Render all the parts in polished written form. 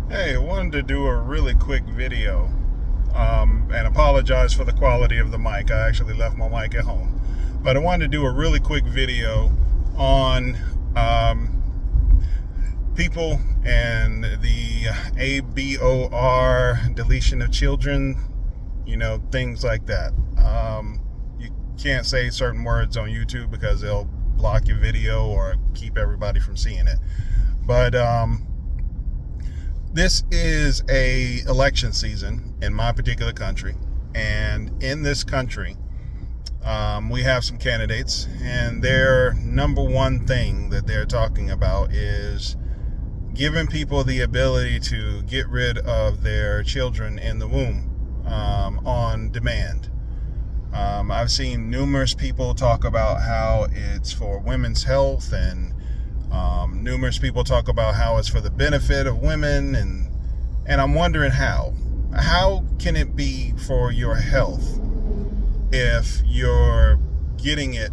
Hey, I wanted to do a really quick video and apologize for the quality of the mic. I actually left my mic at home. But I wanted to do a really quick video on people and the ABOR, deletion of children, things like that. You can't say certain words on YouTube because they'll block your video or keep everybody from seeing it. But this is a election season in my particular country, and in this country we have some candidates, and their number one thing that they're talking about is giving people the ability to get rid of their children in the womb on demand. I've seen numerous people talk about how it's for women's health, and numerous people talk about how it's for the benefit of women, and I'm wondering how can it be for your health if you're getting it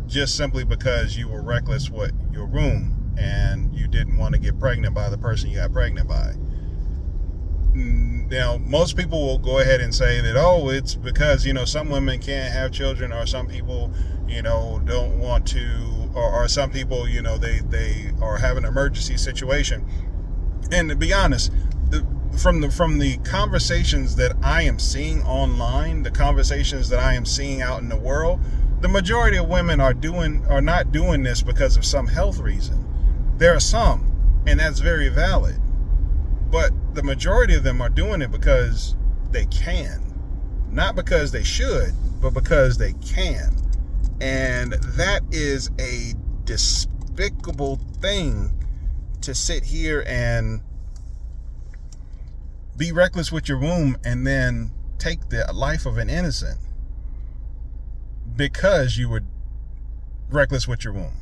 just simply because you were reckless with your womb and you didn't want to get pregnant by the person you got pregnant by. Now, most people will go ahead and say that, oh, it's because, some women can't have children, or some people, don't want to, or some people, they are having an emergency situation. And to be honest, from the conversations that I am seeing online, the conversations that I am seeing out in the world, the majority of women are not doing this because of some health reason. There are some, and that's very valid. But the majority of them are doing it because they can. Not because they should, but because they can. And that is a despicable thing to sit here and be reckless with your womb and then take the life of an innocent because you were reckless with your womb.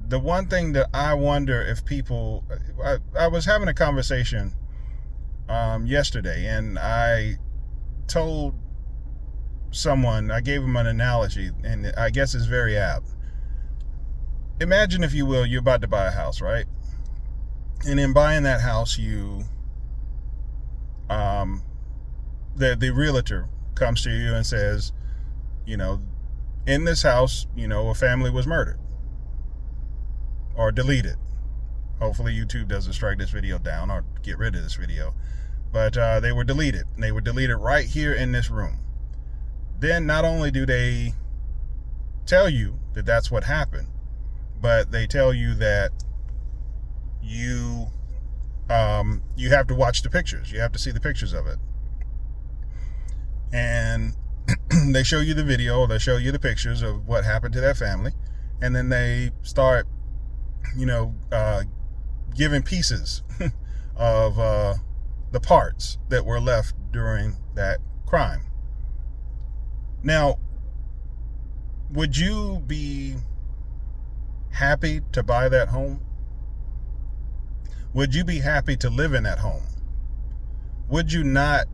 The one thing that I wonder if people, I was having a conversation yesterday, and I told someone, I gave him an analogy, and I guess it's very apt. Imagine, if you will, you're about to buy a house, right? And in buying that house, the realtor comes to you and says, in this house, a family was murdered or deleted. Hopefully YouTube doesn't strike this video down or get rid of this video. But they were deleted. And they were deleted right here in this room. Then not only do they tell you that that's what happened, but they tell you that you have to watch the pictures. You have to see the pictures of it. And they show you the video, or they show you the pictures of what happened to that family. And then they start giving pieces of the parts that were left during that crime. Now, would you be happy to buy that home? Would you be happy to live in that home? Would you not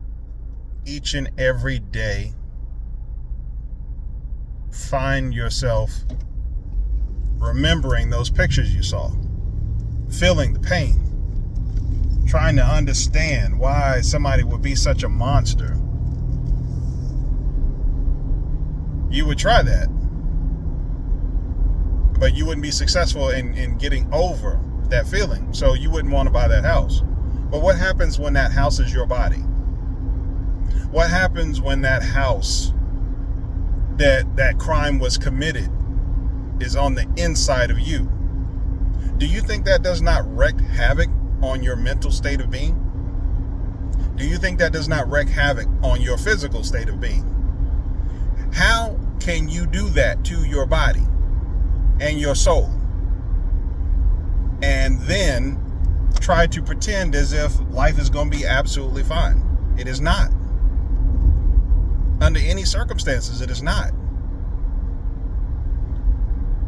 each and every day find yourself remembering those pictures you saw, feeling the pain, trying to understand why somebody would be such a monster? You would try that, but you wouldn't be successful in getting over that feeling, so you wouldn't want to buy that house. But what happens when that house is your body? What happens when that house that crime was committed is on the inside of you? Do you think that does not wreak havoc on your mental state of being? Do you think that does not wreak havoc on your physical state of being? How can you do that to your body and your soul, and then try to pretend as if life is going to be absolutely fine? It is not. Under any circumstances, it is not.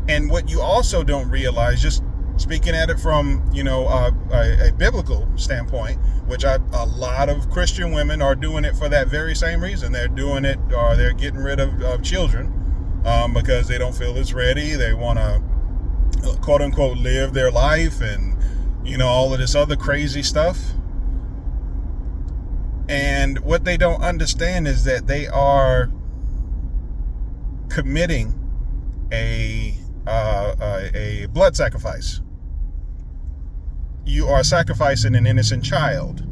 And what you also don't realize, just speaking at it from a biblical standpoint, which a lot of Christian women are doing it for that very same reason. They're doing it, or they're getting rid of children because they don't feel it's ready. They want to quote unquote live their life and all of this other crazy stuff. And what they don't understand is that they are committing a blood sacrifice. You are sacrificing an innocent child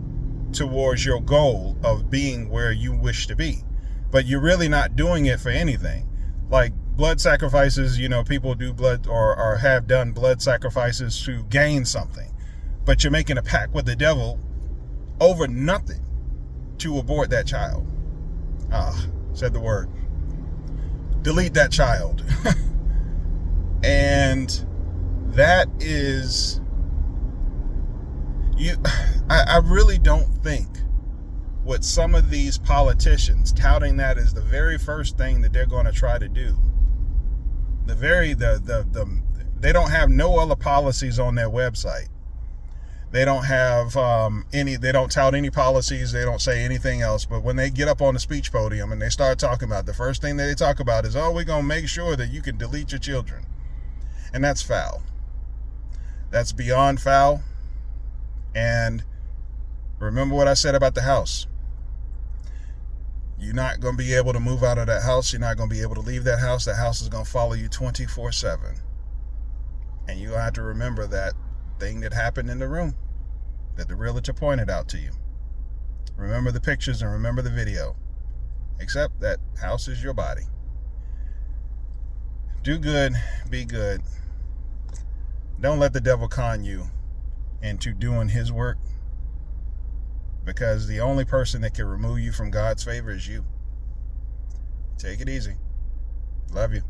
towards your goal of being where you wish to be, but you're really not doing it for anything. Like blood sacrifices, people do blood or have done blood sacrifices to gain something, but you're making a pact with the devil over nothing to abort that child. Said the word. Delete that child. And that is, I really don't think what some of these politicians touting that is the very first thing that they're going to try to do. They don't have no other policies on their website. They don't have they don't tout any policies. They don't say anything else. But when they get up on the speech podium and they start talking about, the first thing that they talk about is, we're going to make sure that you can delete your children. And that's foul. That's beyond foul. And remember what I said about the house. You're not going to be able to move out of that house. You're not going to be able to leave that house. That house is going to follow you 24/7. And you have to remember that thing that happened in the room that the realtor pointed out to you. Remember the pictures and remember the video. Except that house is your body. Do good, be good. Don't let the devil con you into doing his work, because the only person that can remove you from God's favor is you. Take it easy. Love you.